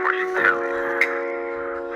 before she tell me.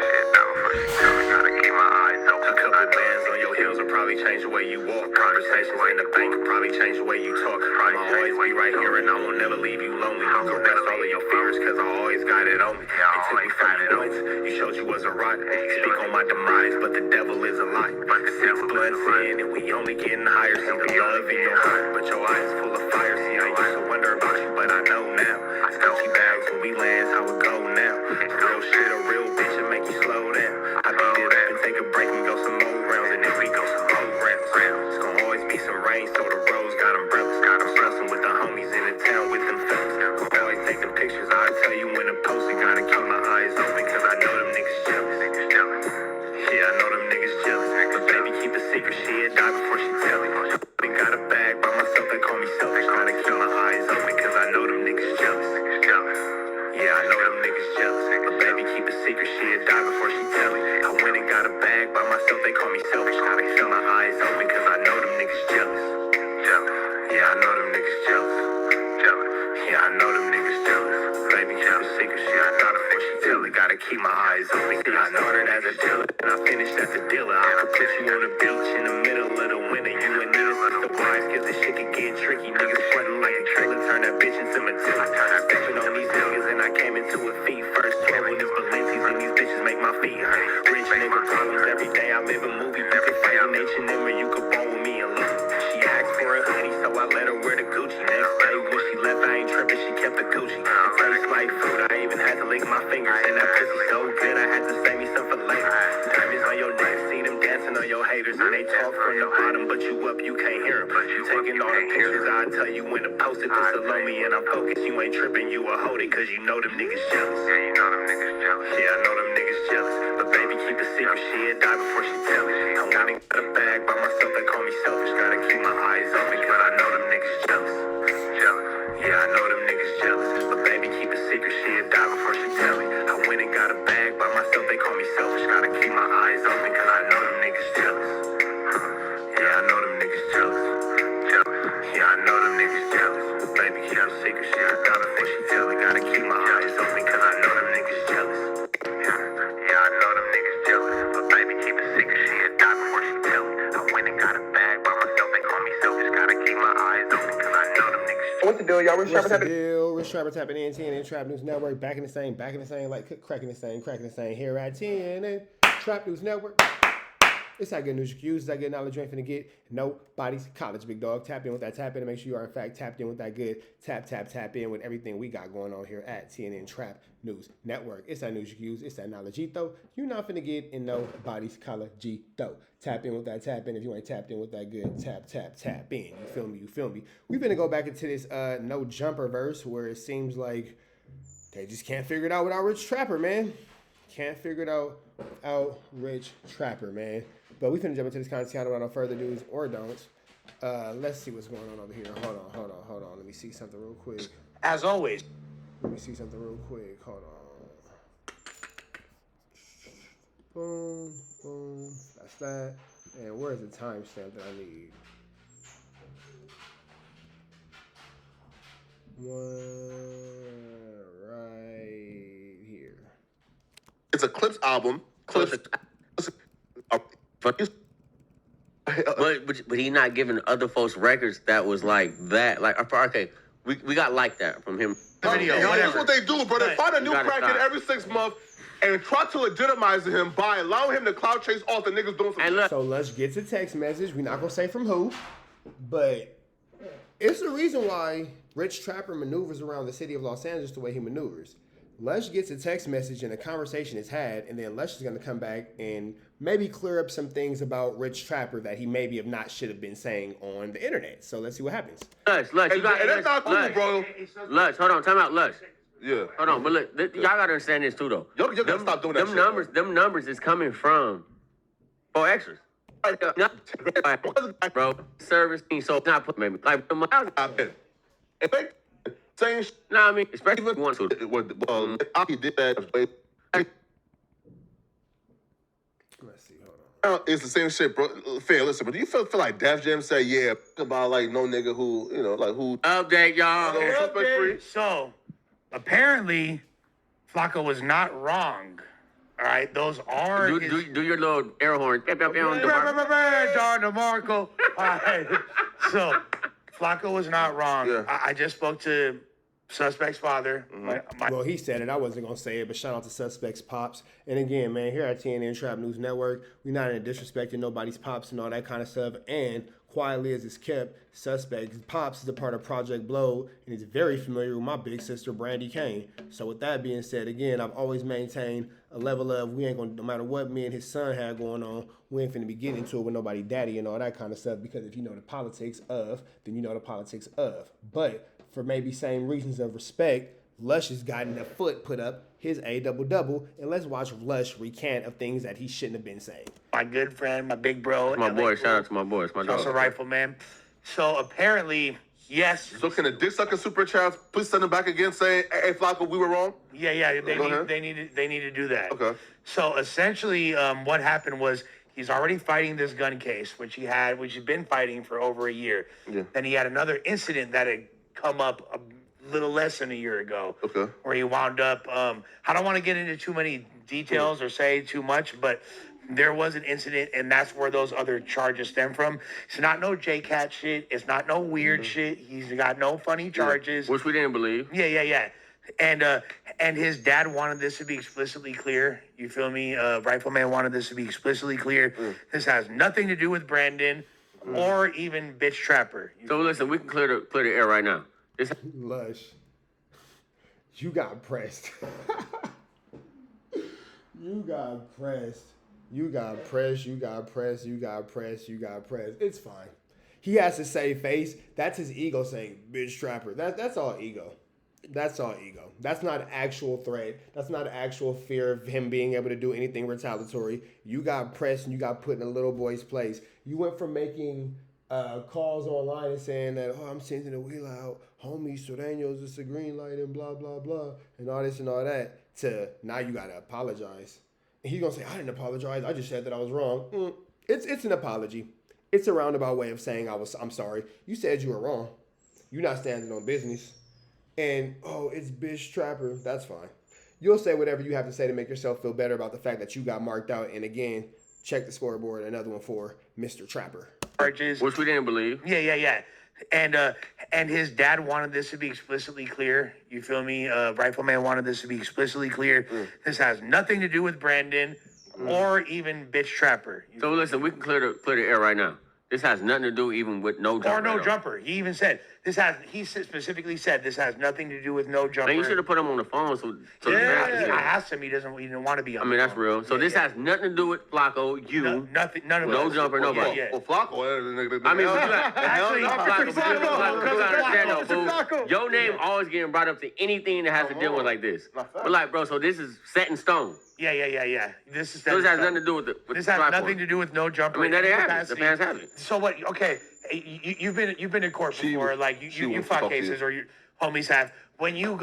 Shit, die before she tell me. Gotta keep my eyes open. A couple bands on your heels will probably change the way you walk. Conversations in the bank will probably change the way you talk. I'ma always be right here and I won't never leave you lonely. You can rest all of your fears cause I always got it on me. It took me from you once, you showed you was a rock. Speak on my demise, but the devil is a lie. 6 bloods in and we only getting higher. See the love in your heart, but your eyes full of fire. See, I used to wonder about you, but I know now. Empty bags when we land, how it go now. Real shit, a real bitch and make you slow down. I beat it up and take a break and go some more rounds, and then we go some more rounds. It's gonna always be some rain, so the roads got umbrellas. Got them stressing with the homies in the town with them fellas. Gonna always take them pictures, I'll tell you when to post it. Gotta keep my eyes open, cause I know them niggas jealous. Yeah, I know them niggas jealous. But baby, keep a secret, she'll die before she tell it. Ain't got a bag by myself, they call me selfish. Gotta keep my eyes open, cause I know them niggas jealous. Yeah, I know them niggas jealous. But baby, keep a secret, she'll die before she tell it. I went and got a bag by myself, they call me selfish. Gotta keep my eyes open, cause I know them niggas jealous. Yeah, I know them niggas jealous. Yeah, I know them niggas jealous. Baby, keep a secret, she'll die before she tell it. Gotta keep my eyes open, cause I started as a dealer and I finished as a dealer. I could put you on the beach in the middle of the winter. You and niggas with the wise, cause this shit can get tricky. Niggas frontin' like a trailer, turn that bitch into Matilda. Stepping on these niggas and I came into a feet first. 12 in these Balenci's and these bitches make my feet hurt. Rich nigga problems every day, I live a movie. You can fight an ancient number, you could ball with me and lose. She asked for a hoodie, so I let her wear the Gucci. Next day when she left, I ain't tripping, she kept the Gucci. Tastes like food, I even had to lick my fingers. And that pussy so good, I had to save me some for later. Diamonds on your neck, see them dancing on your haters. And they talk from the bottom, but you up, you can't hear them. You taking all the pictures, I'll tell you when to post it. This alone me and I'm focused, you ain't tripping, you a hold it. Cause you know them niggas jealous. Yeah, you know them niggas jealous. Yeah, I know them niggas jealous. But baby, keep a secret, she'll die before she tell it. I'm gonna get a bag by myself, they call me selfish. Gotta keep my eyes open, cause I know them niggas jealous. Yeah, I know them niggas jealous. But baby, keep a secret, she'll die before she tell it. I went and got a bag by myself, they call me selfish. Gotta keep my eyes open, cause I know them niggas jealous. Yeah, I know them niggas jealous. Yeah, I know them niggas jealous. But baby, keep a secret, she'll die before she tell it. Gotta keep my eyes open, cause I know them niggas jealous. Yeah, I know them niggas jealous. But baby, keep a secret, she'll die before she tell it. I went and got a bag by myself, they call me selfish. Gotta keep my eyes open, cause I know them niggas jealous. What's the deal, y'all? What's the deal? Rich Trapper tapping in, TNN Trap News Network. Back in the same, like cracking the same here at TNN Trap News Network. It's that good news you can use. It's that good knowledge you ain't finna get. Nobody's college, big dog. Tap in with that tap in to make sure you are, in fact, tapped in with that good tap in with everything we got going on here at TNN Trap News Network. It's that news you can use. It's that knowledge-ito. You're not finna get in nobody's college-ito. Tap in with that tap in if you ain't tapped in with that good tap in. You feel me? We're gonna go back into this no jumper verse where it seems like they just can't figure it out without Rich Trapper, man. Can't figure it out without Rich Trapper, man. But we finna jump into this content without no further do's or don'ts. Let's see what's going on over here. Hold on. Let me see something real quick. As always. Hold on. Boom. That's that. And where's the timestamp that I need? One right here. It's a Clips album. But he not giving other folks records that was like that. Like, okay, we got like that from him. Video, that's what they do, bro. They find a new crackhead every 6 months and try to legitimize him by allowing him to clout chase off the niggas doing some. So Lush gets a text message. We're not gonna say from who, but it's the reason why Rich Trapper maneuvers around the city of Los Angeles the way he maneuvers. Lush gets a text message and a conversation is had, and then Lush is going to come back and maybe clear up some things about Rich Trapper that he maybe should have been saying on the internet. So let's see what happens. Lush, you got that's not cool, bro. Lush, hold on, time out, Lush. Yeah. Hold on, but look, y'all got to understand this too, though. Y'all gotta stop doing that shit. Them numbers is coming from 4 extras. Bro, service team, so not put maybe like Same shit. Nah, I mean, especially if you want to. Well, he did that. Let's see, hold on. It's the same shit, bro. Fair, listen, but do you feel like Def Jam say, yeah, about like no nigga who, like who. Update, y'all. Suspect free? So, apparently, Flacco was not wrong. All right, those are Do your little air horn. John DeMarco. All right, so Flacco was not wrong. Yeah. I just spoke to suspect's father. Well, he said it. I wasn't going to say it, but shout out to Suspect's Pops. And again, man, here at TNN Trap News Network, we're not in disrespecting nobody's pops and all that kind of stuff. And quietly as it's kept, Suspect's Pops is a part of Project Blow, and he's very familiar with my big sister, Brandy Kane. So with that being said, again, I've always maintained a level of we ain't going to, no matter what me and his son had going on, we ain't finna be getting into it with nobody daddy and all that kind of stuff, because if you know the politics of, then you know the politics of. But for maybe same reasons of respect, Lush has gotten a foot put up his A-double-double, and let's watch Lush recant of things that he shouldn't have been saying. My good friend, my big bro. My boy, shout out to my boy. It's my dog. Also Rifleman. So apparently, yes. So can the dick sucking super chats please send them back again saying, hey, Flacco, we were wrong? Yeah, Go they need to do that. Okay. So essentially, what happened was he's already fighting this gun case, which he's been fighting for over a year. Yeah. Then he had another incident that had come up a little less than a year ago. Okay. Where he wound up. I don't want to get into too many details or say too much, but there was an incident, and that's where those other charges stem from. It's not no J-Cat shit. It's not no weird shit. He's got no funny charges. Which we didn't believe. Yeah. And his dad wanted this to be explicitly clear. You feel me? Rifleman wanted this to be explicitly clear. This has nothing to do with Brandon or even Bitch Trapper. So listen, we can clear the air right now. Lush, you got pressed. You got pressed. It's fine. He has to save face. That's his ego saying, bitch trapper. That's all ego. That's not actual threat. That's not actual fear of him being able to do anything retaliatory. You got pressed and you got put in a little boy's place. You went from making calls online and saying that, oh, I'm sending the wheel out, homie, Sureños, it's a green light and blah, blah, blah, and all this and all that, to now you got to apologize. And he's going to say, I didn't apologize. I just said that I was wrong. It's an apology. It's a roundabout way of saying I'm sorry. You said you were wrong. You're not standing on business. And, oh, it's bitch trapper. That's fine. You'll say whatever you have to say to make yourself feel better about the fact that you got marked out. And again, check the scoreboard. Another one for Mr. Trapper. Charges. Which we didn't believe. Yeah. And his dad wanted this to be explicitly clear. You feel me? Rifleman wanted this to be explicitly clear. This has nothing to do with Brandon or even Bitch Trapper. So listen, we can clear the air right now. This has nothing to do even with no jumper. Or no jumper. He even said he specifically said this has nothing to do with no jumper. Man, you should have put him on the phone so I asked him. He didn't want to be on the phone. that's real. So this has nothing to do with Flacco, you. None of no us. jumper, nobody. Yeah. Well, Flacco. I mean, Flacco. Your name always getting brought up to anything that has to deal with like this. But like, bro, so this is set in stone. Yeah. This has nothing to do with this has nothing to do with no jumper. I mean, that happens. The fans have it. So what? Okay, you've been in court before. Like you fought cases, or your homies have. When you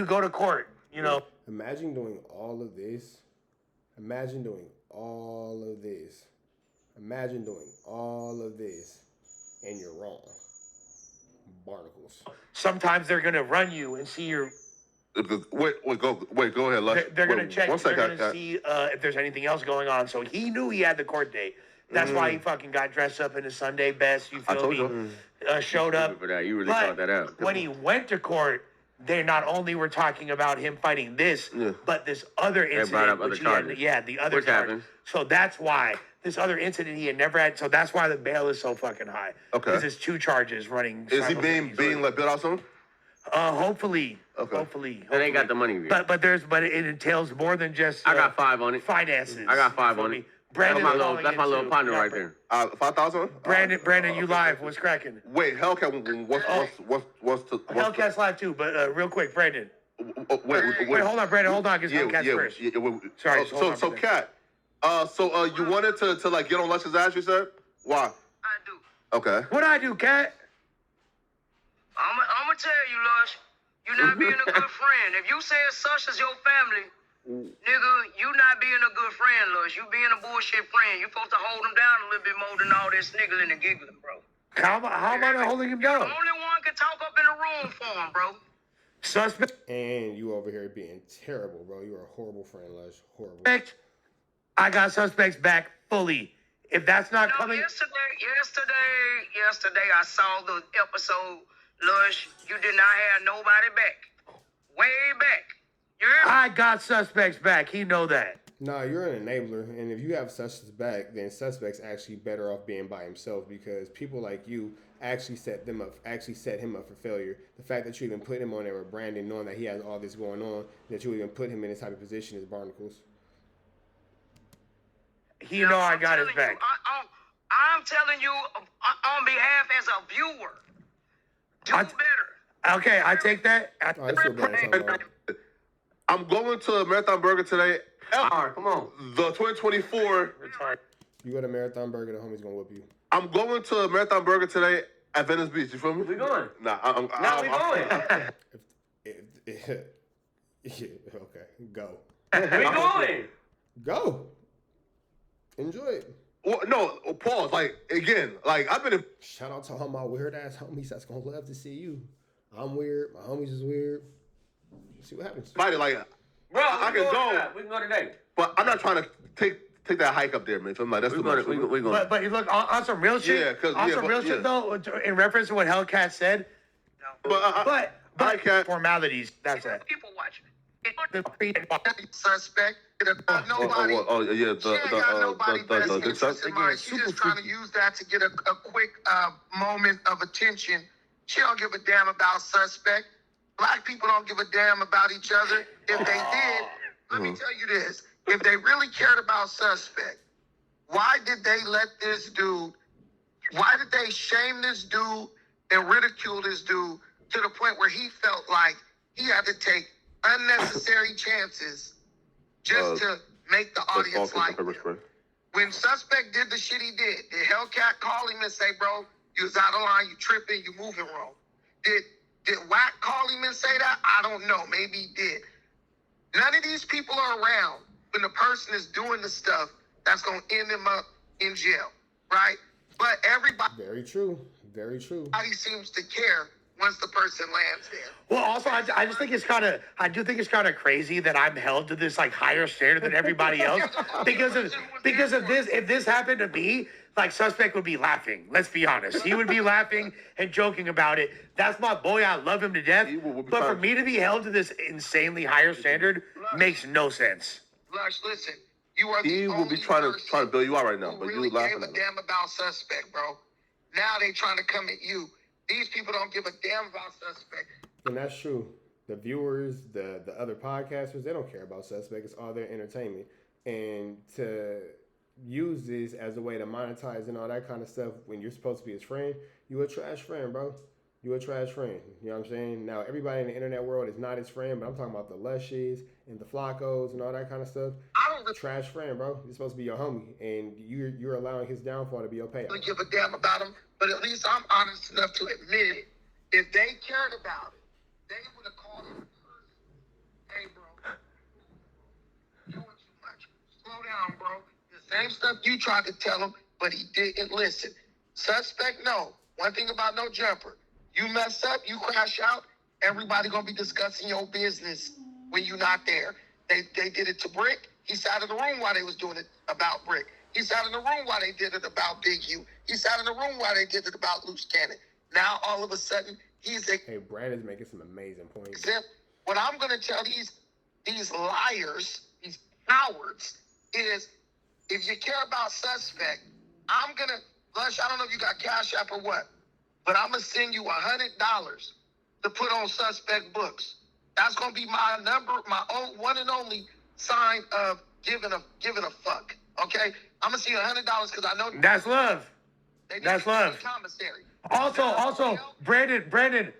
go to court, you know. Imagine doing all of this. Imagine doing all of this, and you're wrong. Barnacles. Sometimes they're gonna run you and see your. Wait, go ahead, Lush. They're going to check. One They're second. going to see if there's anything else going on. So he knew he had the court date. That's why he fucking got dressed up in his Sunday best. You feel me? Showed up. For that. You really thought that out. When he went to court, they not only were talking about him fighting this, but this other incident. Brought up other charges. The other Which charge. happened. So that's why this other incident he had never had. So that's why the bail is so fucking high. Okay. Because it's two charges running. Is he being let bail out soon? Hopefully. Okay. Hopefully. They ain't got the money yet. But it entails more than just. I got 5 on it. Finances. I got 5 on it. Brandon, That's my little partner right there. 5,000. Brandon, you live? What's cracking? Wait, Hellcat. What's Hellcat's live too, but real quick, Brandon. Wait, hold on, Brandon. Hold on, because Hellcat's first. Sorry. So Cat. You wanted to like get on Lush's ass? You said why? I do. Okay. What I do, Cat? I'm gonna tell you, Lush, you're not being a good friend. If you say such as your family, nigga, you not being a good friend, Lush. You being a bullshit friend. You supposed to hold him down a little bit more than all this sniggling and giggling, bro. How am I not holding him down? The only one can talk up in the room for him, bro. Suspect. And you over here being terrible, bro. You're a horrible friend, Lush. Horrible. I got suspects back fully. If that's not No, coming, yesterday, I saw the episode, Lush. You did not have nobody back. Way back. You hear me? I got suspects back. He know that. Nah, you're an enabler, and if you have suspects back, then suspects actually better off being by himself because people like you actually set him up for failure. The fact that you even put him on there with Brandon, knowing that he has all this going on, that you even put him in this type of position is barnacles. He know I got his back. I'm telling you on behalf as a viewer. Do better. Okay, I take that. Oh, that's what Brandon's talking about. I'm going to Marathon Burger today. All right, come on. The 2024. You go to Marathon Burger, the homie's gonna whoop you. I'm going to Marathon Burger today at Venice Beach. You feel me? We going. Nah, We going. Okay, go. We going. Go. Enjoy it. Well, no, pause. Like, again, like, I've been in. Shout out to all my weird ass homies that's gonna love to see you. I'm weird. My homies is weird. See what happens. Invited, like, Bro, I can go. We can go today. but I'm not trying to take that hike up there, man. So I'm like, that's too much. We going. But look, on some real shit. Yeah, 'cause- on yeah, some but- real shit though, in reference to what Hellcat said. But Hellcat. Formalities. That's it. People watching. Suspect. Nobody. Yeah, the good stuff. She's just trying to use that to get a quick moment of attention. She don't give a damn about suspect. Black people don't give a damn about each other. If they did, let me tell you this. If they really cared about suspect, why did they let this dude, why did they shame this dude and ridicule this dude to the point where he felt like he had to take unnecessary chances just to make the audience like him? When suspect did the shit he did Hellcat call him and say, bro, you was out of line, you tripping, you moving wrong? Did Wack call him and say that? I don't know. Maybe he did. None of these people are around when the person is doing the stuff that's going to end them up in jail, right? But everybody Very true. Very true. seems to care once the person lands there. Well, also, I just think it's kind of, I do think it's kind of crazy that I'm held to this like higher standard than everybody else because of this. If this happened to me, like suspect would be laughing. Let's be honest, he would be laughing and joking about it. That's my boy. I love him to death. But for me to be held to this insanely higher standard makes no sense. Lush, listen, you are the He will be only trying to person bail you out right now, who but really you laughing gave at a him. damn about suspect, bro. Now they trying to come at you. These people don't give a damn about suspect. And that's true. The viewers, the other podcasters, they don't care about suspect. It's all their entertainment. And to use this as a way to monetize and all that kind of stuff when you're supposed to be his friend, you a trash friend, bro. You a trash friend. You know what I'm saying? Now, everybody in the internet world is not his friend, but I'm talking about the Lushes and the Flacos and all that kind of stuff. I don't Trash friend, bro. He's supposed to be your homie, and you're allowing his downfall to be your payout. really give a damn about him, but at least I'm honest enough to admit it. If they cared about it, they would have called him in person. Hey, bro, doing too much. Slow down, bro. The same stuff you tried to tell him, but he didn't listen. Suspect, no. One thing about no jumper. You mess up, you crash out, everybody gonna be discussing your business when you're not there. They did it to Brick. He sat in the room while they was doing it about Brick. He sat in the room while they did it about Big U. He sat in the room while they did it about Loose Cannon. Now, all of a sudden, he's a Hey, Brandon's making some amazing points. exempt. What I'm going to tell these liars, these cowards, is if you care about suspect, I'm going to, Lush, I don't know if you got Cash App or what, but I'm going to send you $100 to put on suspect books. That's going to be my number, my own one and only sign of giving a fuck. Okay? I'm going to see $100 because I know That's love. they need That's to get love. the commissary. Also, Brandon,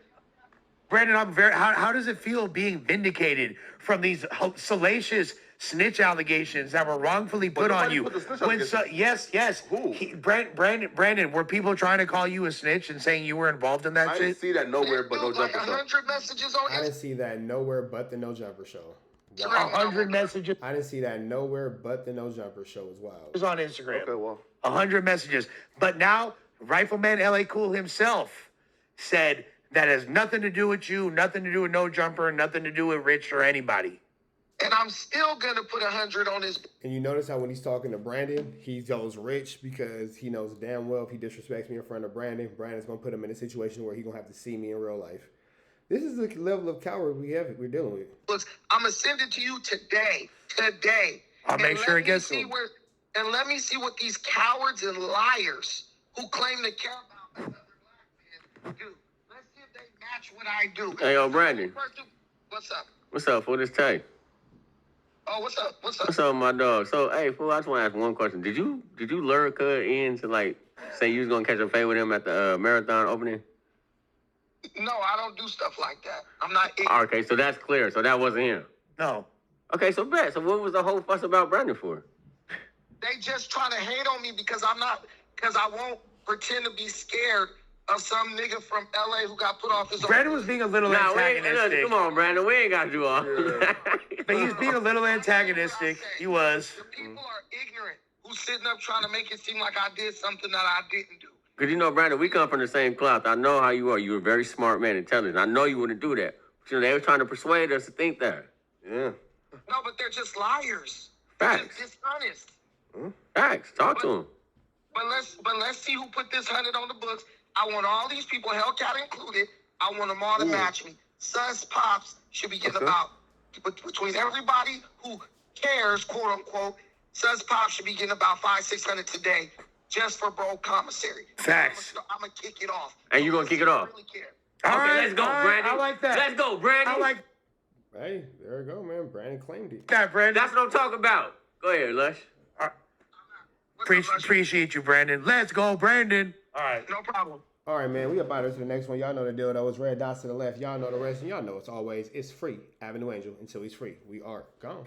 I'm very. How does it feel being vindicated from these salacious snitch allegations that were wrongfully put on nobody you? put the snitch When allegations. yes. Who? Brandon, were people trying to call you a snitch and saying you were involved in that I didn't shit? see that nowhere but no Dude, like jumper show. 100 messages on I didn't Instagram. see that nowhere but the No Jumper show. Wow. 100 messages I didn't see that nowhere but the No Jumper show as wild. on Instagram. Okay, well. 100 messages. But now, Rifleman LA Cool himself said That has nothing to do with you, nothing to do with No Jumper, nothing to do with Rich or anybody. And I'm still gonna put 100 on his. And you notice how when he's talking to Brandon, he goes Rich because he knows damn well if he disrespects me in front of Brandon, Brandon's gonna put him in a situation where he's gonna have to see me in real life. This is the level of coward we're dealing with. Looks, I'm gonna send it to you today. I'll make sure it gets to him. And let me see what these cowards and liars who claim to care about other black men do. Let's see if they match what I do. Hey, yo, Brandon. What's up? What's up, fool? This Tay. Oh, what's up? What's up, my dog? So, hey, fool, I just want to ask one question. Did you lure Cud in to, like, say you was going to catch a fade with him at the marathon opening? No, I don't do stuff like that. I'm not ignorant. Okay, so that's clear. So that wasn't him. No. Okay, so bet. So what was the whole fuss about Brandon for? They just trying to hate on me because I won't pretend to be scared of some nigga from LA who got put off his own. Brandon was being a little antagonistic. Come on, Brandon. We ain't got to do all But he was being a little antagonistic. He was. The people are ignorant who's sitting up trying to make it seem like I did something that I didn't do. Because, you know, Brandon, we come from the same cloth. I know how you are. You're a very smart man, intelligent. I know you wouldn't do that. But, you know, they were trying to persuade us to think that. Yeah. No, but they're just liars. Facts. They're just dishonest. Facts. Talk to him. But let's see who put this 100 on the books. I want all these people, Hellcat included. I want them all to match me. Sus Pops should be getting about, between everybody who cares, quote unquote, Sus Pops should be getting about 500-600 today just for bro commissary. Facts. I'm gonna kick it off. And you gonna kick it off? Really care. All right, let's go, all right, Brandon. I like that. Let's go, Brandon. I like Hey, there you go, man. Brandon claimed it. that, Brandon. That's what I'm talking about. Go ahead, Lush. Appreciate you, Brandon. Let's go, Brandon. All right. No problem. All right, man. We about to the next one. Y'all know the deal, though. It's red dots to the left. Y'all know the rest, and y'all know it's always it's free. Avenue Angel until he's free. We are gone.